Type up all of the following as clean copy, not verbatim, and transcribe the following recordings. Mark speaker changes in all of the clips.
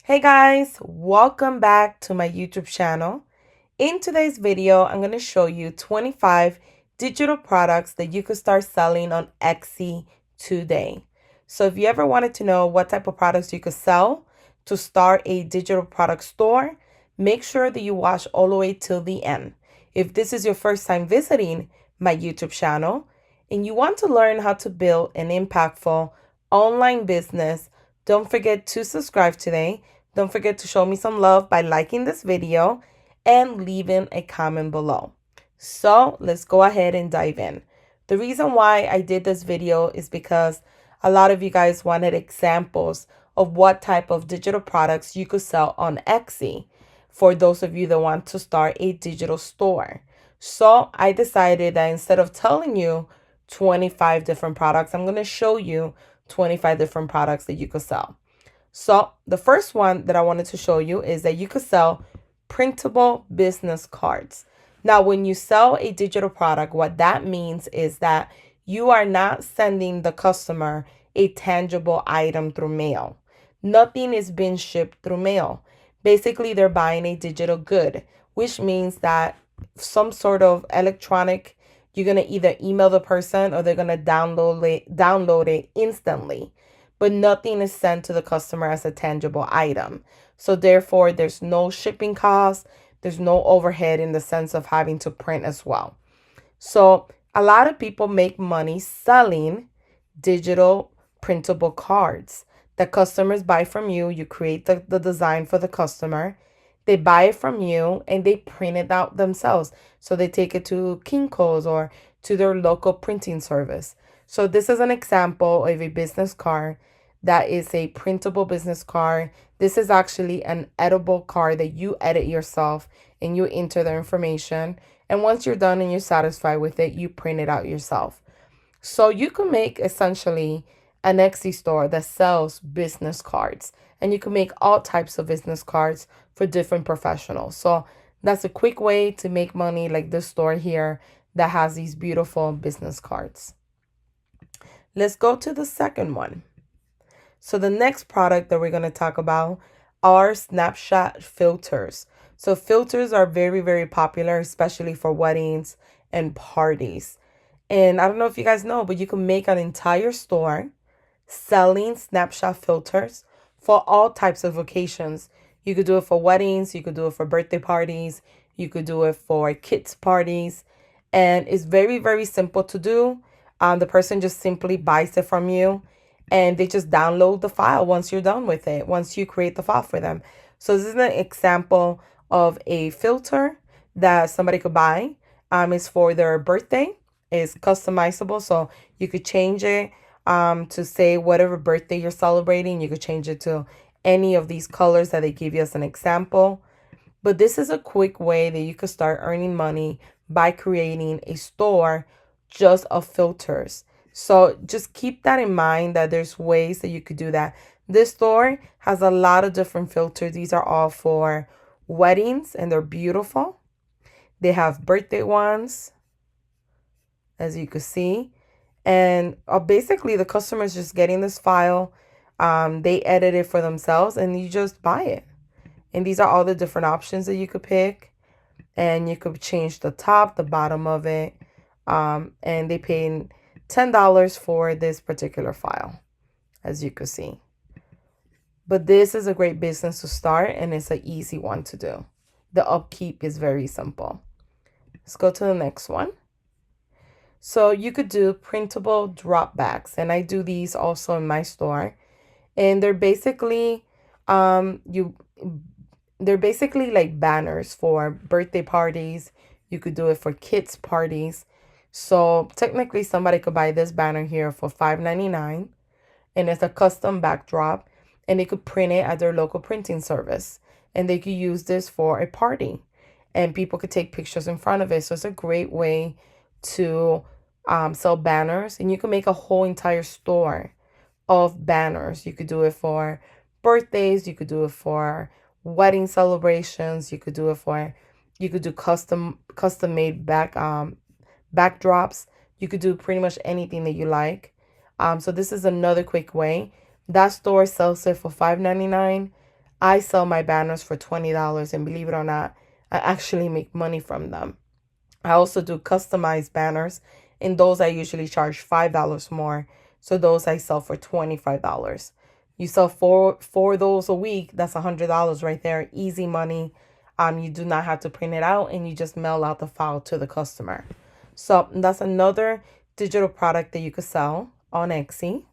Speaker 1: Hey guys, welcome back to my YouTube channel. In today's video, I'm going to show you 25 digital products that you could start selling on Etsy today. So if you ever wanted to know what type of products you could sell to start a digital product store, make sure that you watch all the way till the end. If this is your first time visiting my YouTube channel and you want to learn how to build an impactful online business, don't forget to subscribe today. Don't forget to show me some love by liking this video and leaving a comment below. So let's go ahead and dive in. The reason why I did this video is because a lot of you guys wanted examples of what type of digital products you could sell on Etsy for those of you that want to start a digital store. So I decided that instead of telling you 25 different products, I'm going to show you 25 different products that you could sell. So the first one that I wanted to show you is that you could sell printable business cards. Now, when you sell a digital product, what that means is that you are not sending the customer a tangible item through mail. Nothing is being shipped through mail. Basically, they're buying a digital good, which means that some sort of electronic, you're going to either email the person or they're going to download it instantly, but nothing is sent to the customer as a tangible item. So therefore, there's no shipping costs. There's no overhead in the sense of having to print as well. So a lot of people make money selling digital printable cards that customers buy from you. You create the design for the customer. They buy it from you and they print it out themselves. So they take it to Kinko's or to their local printing service. So this is an example of a business card that is a printable business card. This is actually an edible card that you edit yourself and you enter the information. And once you're done and you're satisfied with it, you print it out yourself. So you can make essentially an Etsy store that sells business cards. And you can make all types of business cards for different professionals. So that's a quick way to make money, like this store here that has these beautiful business cards. Let's go to the second one. So the next product that we're going to talk about are Snapshot Filters. So filters are very, very popular, especially for weddings and parties. And I don't know if you guys know, but you can make an entire store selling Snapshot Filters for all types of occasions. You could do it for weddings, you could do it for birthday parties, you could do it for kids' parties. And it's very, very simple to do. The person just simply buys it from you and they just download the file once you're done with it, once you create the file for them. So this is an example of a filter that somebody could buy. It's for their birthday. It's customizable, so you could change it to say whatever birthday you're celebrating. You could change it to any of these colors that they give you as an example. But this is a quick way that you could start earning money by creating a store just of filters. So just keep that in mind that there's ways that you could do that. This store has a lot of different filters. These are all for weddings and they're beautiful. They have birthday ones, as you can see. And basically the customer is just getting this file. They edit it for themselves and you just buy it. And these are all the different options that you could pick. And you could change the top, the bottom of it. And they pay $10 for this particular file, as you can see. But this is a great business to start and it's an easy one to do. The upkeep is very simple. Let's go to the next one. So you could do printable Dropbox, and I do these also in my store. And they're basically they're basically like banners for birthday parties. You could do it for kids' parties. So technically somebody could buy this banner here for $5.99 and it's a custom backdrop and they could print it at their local printing service and they could use this for a party and people could take pictures in front of it. So it's a great way to sell banners, and you can make a whole entire store of banners. You could do it for birthdays, you could do it for wedding celebrations, you could do custom made backdrops. You could do pretty much anything that you like. So this is another quick way. That store sells it for $5.99. I sell my banners for $20, and believe it or not, I actually make money from them. I also do customized banners, and those I usually charge $5 more. So those I sell for $25. You sell four of those a week, that's $100 right there. Easy money. You do not have to print it out, and you just mail out the file to the customer. So that's another digital product that you could sell on Etsy.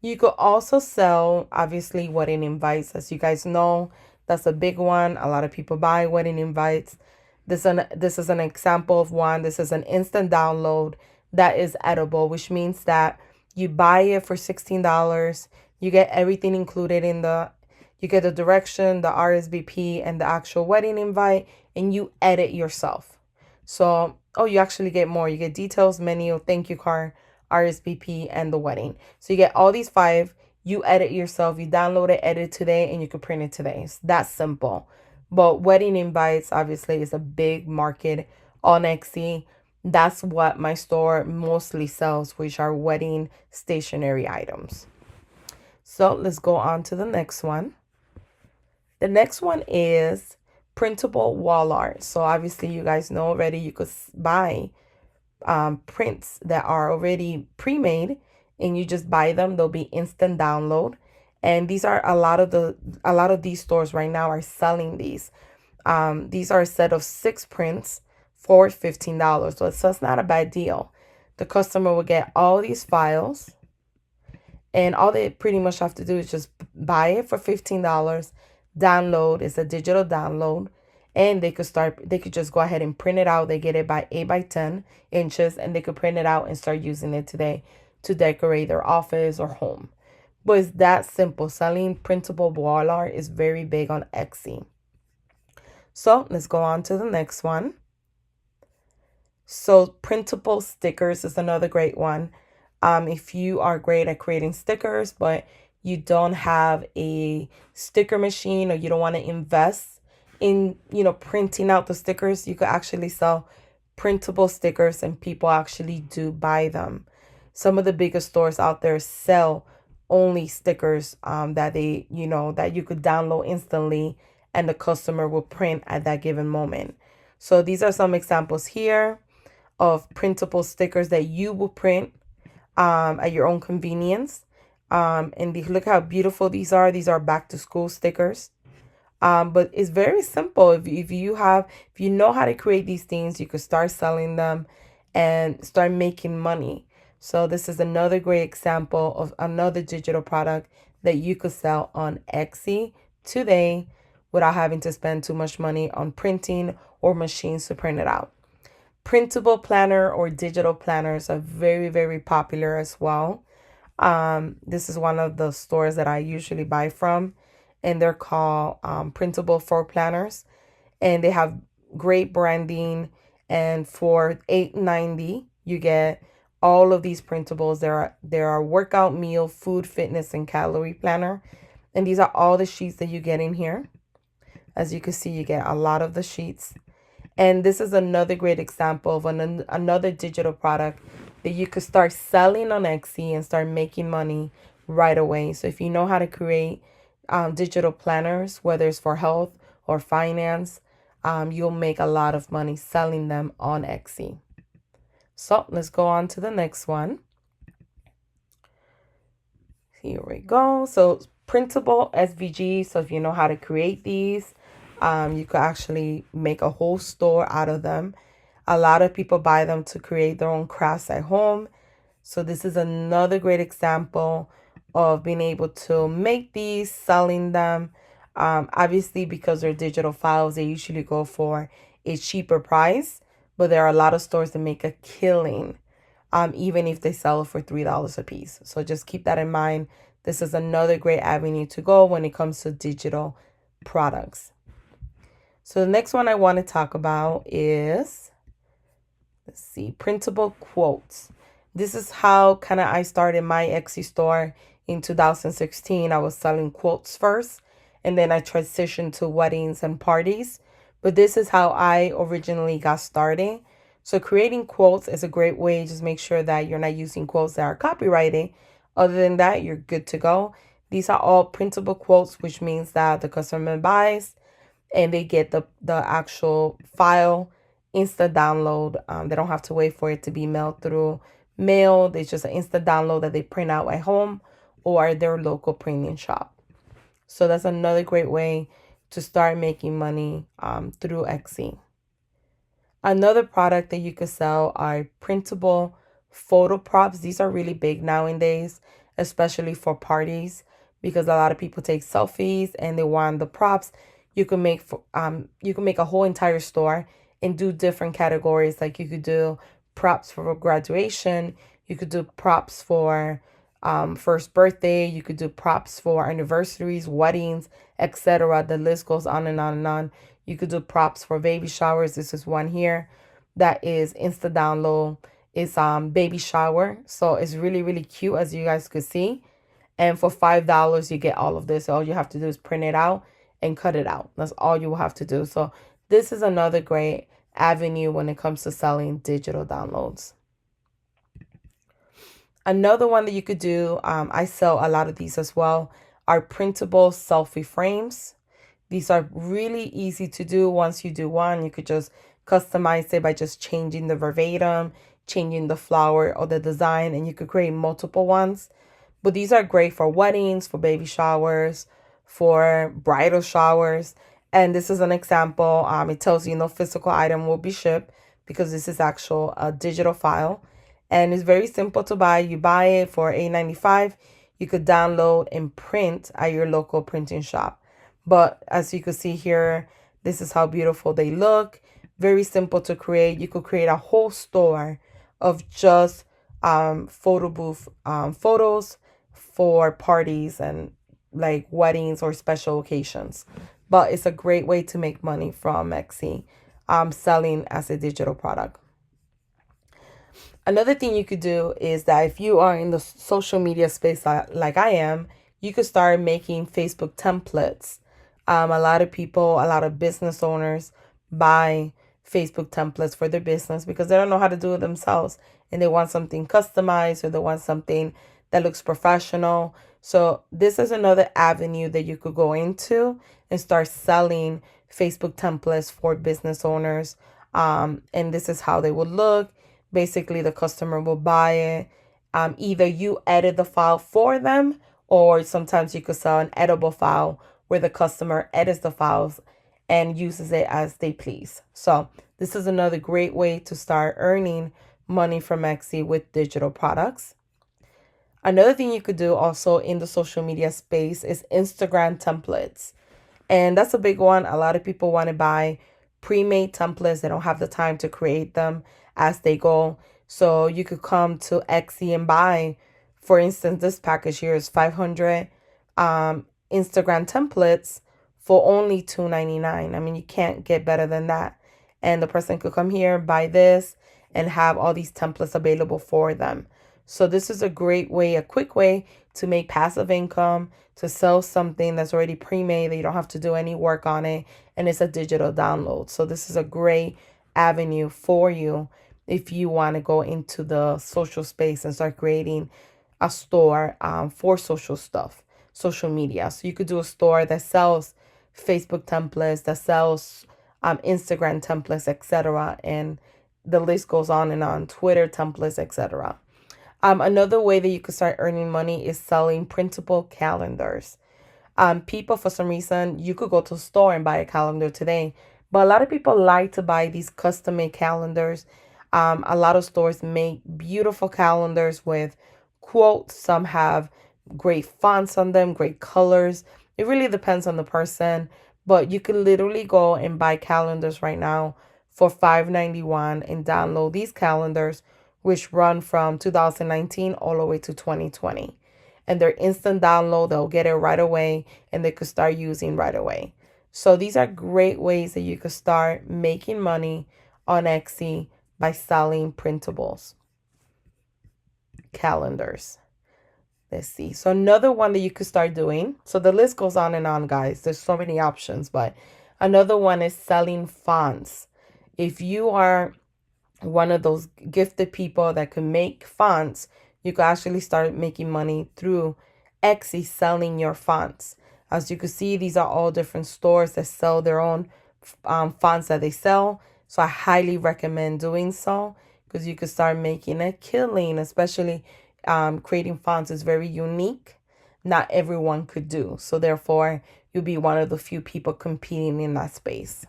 Speaker 1: You could also sell, obviously, wedding invites. As you guys know, that's a big one. A lot of people buy wedding invites. This is an example of one. This is an instant download that is edible, which means that you buy it for $16. You get everything included you get the direction, the RSVP, and the actual wedding invite, and you edit yourself. So, oh, you actually get more. You get details, menu, thank you card, RSVP, and the wedding. So you get all these five. You edit yourself. You download it, edit today, and you can print it today. It's that simple. But wedding invites, obviously, is a big market on Etsy. That's what my store mostly sells, which are wedding stationery items. So let's go on to the next one. The next one is printable wall art. So obviously, you guys know already you could buy prints that are already pre-made, and you just buy them. They'll be instant download, and these are a lot of these stores right now are selling these. These are a set of 6 prints for $15. So it's not a bad deal. The customer will get all these files, and all they pretty much have to do is just buy it for $15. Download is a digital download, and they could just go ahead and print it out. They get it by 8 by 10 inches, and they could print it out and start using it today to decorate their office or home. But it's that simple. Selling printable wall art is very big on Etsy. So let's go on to the next one. So printable stickers is another great one. If you are great at creating stickers, but you don't have a sticker machine, or you don't want to invest in, printing out the stickers, you could actually sell printable stickers, and people actually do buy them. Some of the biggest stores out there sell only stickers that that you could download instantly, and the customer will print at that given moment. So these are some examples here of printable stickers that you will print at your own convenience. And look how beautiful these are. These are back to school stickers. But it's very simple. If you know how to create these things, you could start selling them and start making money. So this is another great example of another digital product that you could sell on Etsy today without having to spend too much money on printing or machines to print it out. Printable planner or digital planners are very, very popular as well. This is one of the stores that I usually buy from, and they're called Printable for Planners, and they have great branding. And for $8.90, you get all of these printables. There are workout, meal, food, fitness, and calorie planner, and these are all the sheets that you get in here. As you can see, you get a lot of the sheets. And this is another great example of another digital product that you could start selling on Etsy and start making money right away. So if you know how to create digital planners, whether it's for health or finance, you'll make a lot of money selling them on Etsy. So let's go on to the next one. Here we go. So printable SVG. So if you know how to create these, you could actually make a whole store out of them. A lot of people buy them to create their own crafts at home. So this is another great example of being able to make these, selling them. Obviously, because they're digital files, they usually go for a cheaper price, but there are a lot of stores that make a killing, even if they sell it for $3 a piece. So just keep that in mind. This is another great avenue to go when it comes to digital products. So the next one I want to talk about is, let's see, printable quotes. This is how kind of I started my Etsy store in 2016. I was selling quotes first, and then I transitioned to weddings and parties. But this is how I originally got started. So creating quotes is a great way. Just make sure that you're not using quotes that are copyrighted. Other than that, you're good to go. These are all printable quotes, which means that the customer buys and they get the actual file instant download. They don't have to wait for it to be mailed through mail. It's just an instant download that they print out at home or their local printing shop. So that's another great way to start making money through Etsy. Another product that you could sell are printable photo props. These are really big nowadays, especially for parties, because a lot of people take selfies and they want the props. You can make a whole entire store and do different categories. Like you could do props for graduation, you could do props for first birthday, you could do props for anniversaries, weddings, etc. The list goes on and on and on. You could do props for baby showers. This is one here that is insta download. It's baby shower. So it's really, really cute, as you guys could see. And for $5, you get all of this. All you have to do is print it out and cut it out. That's all you will have to do. So this is another great avenue when it comes to selling digital downloads. Another one that you could do, I sell a lot of these as well, are printable selfie frames. These are really easy to do. Once you do one, you could just customize it by just changing the verbatim, changing the flower or the design, and you could create multiple ones. But these are great for weddings, for baby showers, for bridal showers. And this is an example. It tells you no physical item will be shipped because this is actual a digital file. And it's very simple to buy. You buy it for $8.95. You could download and print at your local printing shop. But as you can see here, this is how beautiful they look. Very simple to create. You could create a whole store of just photo booth photos for parties and like weddings or special occasions. But it's a great way to make money from Etsy, selling as a digital product. Another thing you could do is that if you are in the social media space like I am, you could start making Facebook templates. A lot of people, a lot of business owners buy Facebook templates for their business because they don't know how to do it themselves and they want something customized or they want something that looks professional. So this is another avenue that you could go into and start selling Facebook templates for business owners. And this is how they would look. Basically, the customer will buy it. Either you edit the file for them, or sometimes you could sell an editable file where the customer edits the files and uses it as they please. So this is another great way to start earning money from Etsy with digital products. Another thing you could do also in the social media space is Instagram templates. And that's a big one. A lot of people want to buy pre-made templates. They don't have the time to create them as they go. So you could come to Etsy and buy, for instance, this package here is 500 Instagram templates for only $2.99. I mean, you can't get better than that. And the person could come here, buy this, and have all these templates available for them. So this is a great way, a quick way to make passive income, to sell something that's already pre-made that you don't have to do any work on it, and it's a digital download. So this is a great avenue for you if you want to go into the social space and start creating a store for social stuff, social media. So you could do a store that sells Facebook templates, that sells Instagram templates, etc. And the list goes on and on, Twitter templates, etc. Another way that you could start earning money is selling printable calendars. People, for some reason, you could go to a store and buy a calendar today, but a lot of people like to buy these custom-made calendars. A lot of stores make beautiful calendars with quotes. Some have great fonts on them, great colors. It really depends on the person, but you can literally go and buy calendars right now for $5.91 and download these calendars, which run from 2019 all the way to 2020. And they're instant download. They'll get it right away and they could start using right away. So these are great ways that you could start making money on Etsy by selling printables, calendars. Let's see. So another one that you could start doing. So the list goes on and on, guys. There's so many options, but another one is selling fonts. If you are one of those gifted people that can make fonts, you can actually start making money through Etsy selling your fonts. As you can see, these are all different stores that sell their own fonts that they sell. So I highly recommend doing so because you could start making a killing, especially creating fonts is very unique. Not everyone could do. So therefore, you'll be one of the few people competing in that space.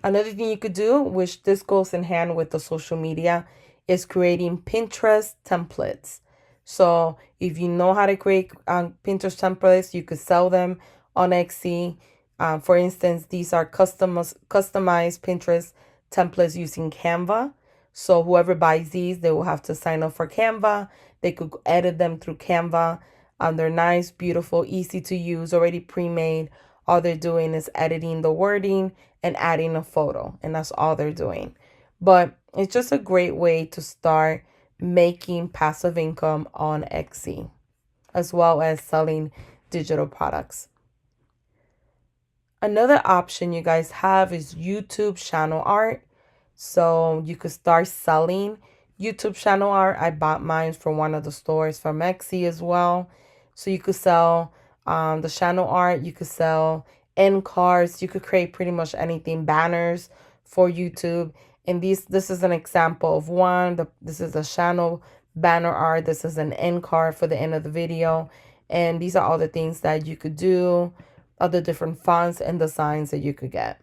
Speaker 1: Another thing you could do, which this goes in hand with the social media, is creating Pinterest templates. So if you know how to create Pinterest templates, you could sell them on Etsy. For instance, these are customized Pinterest templates using Canva. So whoever buys these, they will have to sign up for Canva. They could edit them through Canva. They're nice, beautiful, easy to use, already pre-made. All they're doing is editing the wording and adding a photo, and that's all they're doing. But it's just a great way to start making passive income on Etsy, as well as selling digital products. Another option you guys have is YouTube channel art. So you could start selling YouTube channel art. I bought mine from one of the stores from Etsy as well. So you could sell the channel art. You could sell end cards. You could create pretty much anything, banners for YouTube. And this is an example of one. This is a channel banner art. This is an end card for the end of the video. And these are all the things that you could do, other different fonts and designs that you could get.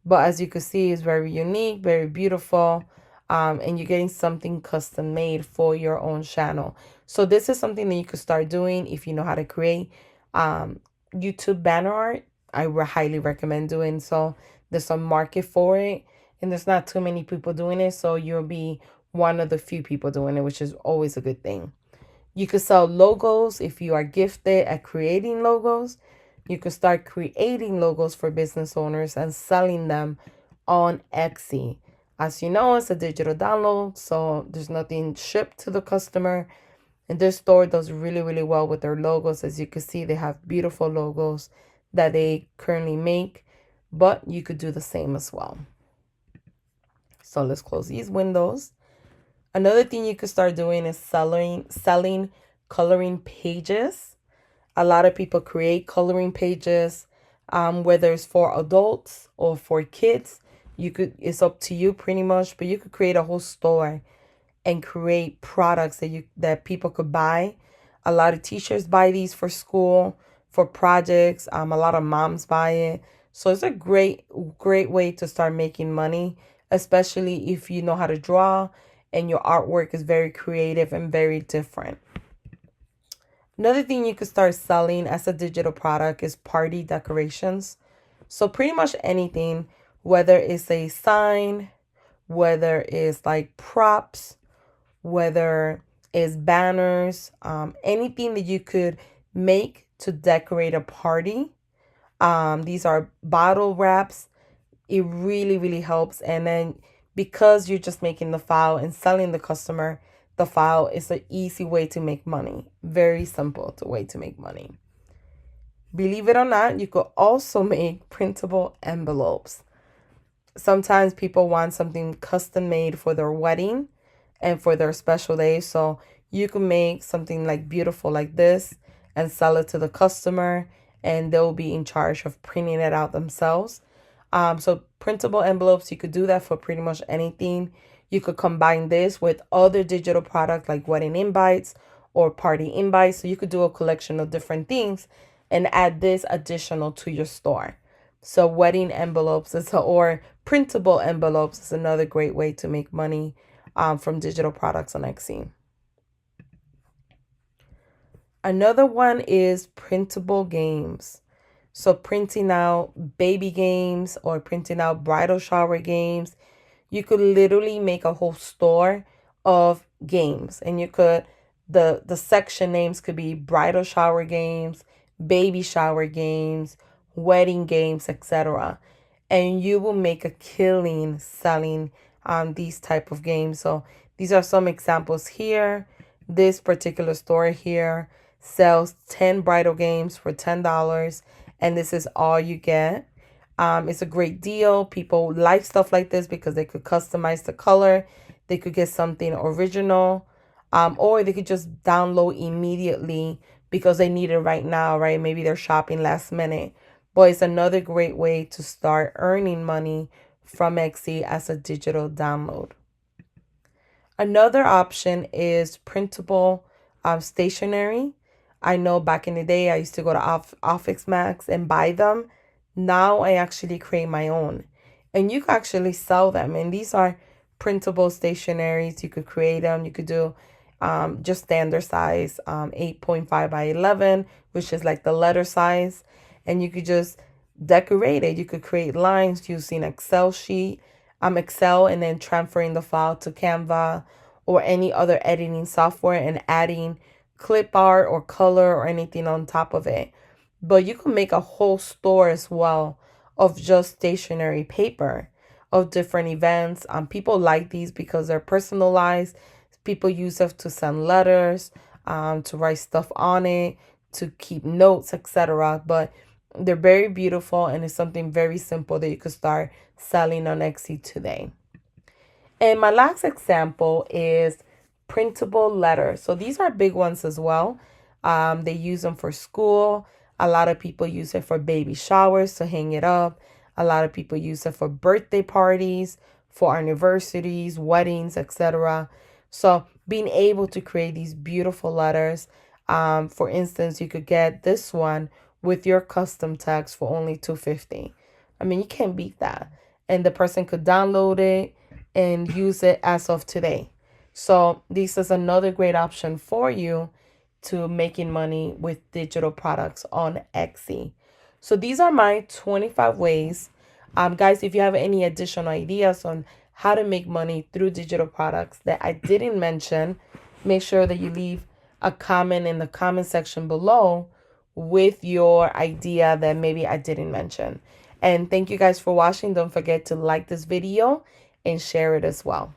Speaker 1: But as you can see, it's very unique, very beautiful, and you're getting something custom made for your own channel. So this is something that you could start doing if you know how to create YouTube banner art. I highly recommend doing so. There's a market for it, and there's not too many people doing it, so you'll be one of the few people doing it, which is always a good thing. You could sell logos if you are gifted at creating logos. You could start creating logos for business owners and selling them on Etsy. As you know, it's a digital download, so there's nothing shipped to the customer. And this store does really, really well with their logos. As you can see, they have beautiful logos that they currently make, but you could do the same as well. So let's close these windows. Another thing you could start doing is selling coloring pages. A lot of people create coloring pages, whether it's for adults or for kids. It's up to you pretty much, but you could create a whole store and create products that people could buy. A lot of teachers buy these for school, for projects. A lot of moms buy it. So it's a great way to start making money, especially if you know how to draw and your artwork is very creative and very different. Another thing you could start selling as a digital product is party decorations. So pretty much anything, whether it's a sign, whether it's like props, whether it's banners, anything that you could make to decorate a party. These are bottle wraps. It really, really helps. And then because you're just making the file and selling the customer the file, is an easy way to make money. Very simple way to make money. Believe it or not, you could also make printable envelopes. Sometimes people want something custom made for their wedding and for their special day. So you can make something like beautiful like this and sell it to the customer, and they'll be in charge of printing it out themselves. So printable envelopes, you could do that for pretty much anything. You could combine this with other digital products like wedding invites or party invites. So you could do a collection of different things and add this additional to your store. So wedding envelopes or printable envelopes is another great way to make money from digital products on Etsy. Another one is printable games. So printing out baby games or printing out bridal shower games. You could literally make a whole store of games, and you could, the section names could be bridal shower games, baby shower games, wedding games, etc. And you will make a killing selling these type of games. So these are some examples here. This particular store here sells 10 bridal games for $10, and this is all you get. It's a great deal. People like stuff like this because they could customize the color. They could get something original, or they could just download immediately because they need it right now, right? Maybe they're shopping last minute. But it's another great way to start earning money from Etsy as a digital download. Another option is printable stationery. I know back in the day I used to go to Office Max and buy them. Now I actually create my own. And you can actually sell them. And these are printable stationaries. You could create them. You could do just standard size, 8.5 by 11, which is like the letter size. And you could just decorate it. You could create lines using Excel, and then transferring the file to Canva or any other editing software and adding clip art or color or anything on top of it. But you can make a whole store as well of just stationery paper of different events. People like these because they're personalized. People use them to send letters, to write stuff on it, to keep notes, etc. But they're very beautiful, and it's something very simple that you could start selling on Etsy today. And my last example is printable letters. So these are big ones as well. They use them for school. A lot of people use it for baby showers to hang it up. A lot of people use it for birthday parties, for anniversaries, weddings, etc. So being able to create these beautiful letters. For instance, you could get this one with your custom text for only $2.50. I mean, you can't beat that. And the person could download it and use it as of today. So this is another great option for you to making money with digital products on Etsy. So these are my 25 ways. Guys, if you have any additional ideas on how to make money through digital products that I didn't mention, make sure that you leave a comment in the comment section below with your idea that maybe I didn't mention. And thank you guys for watching. Don't forget to like this video and share it as well.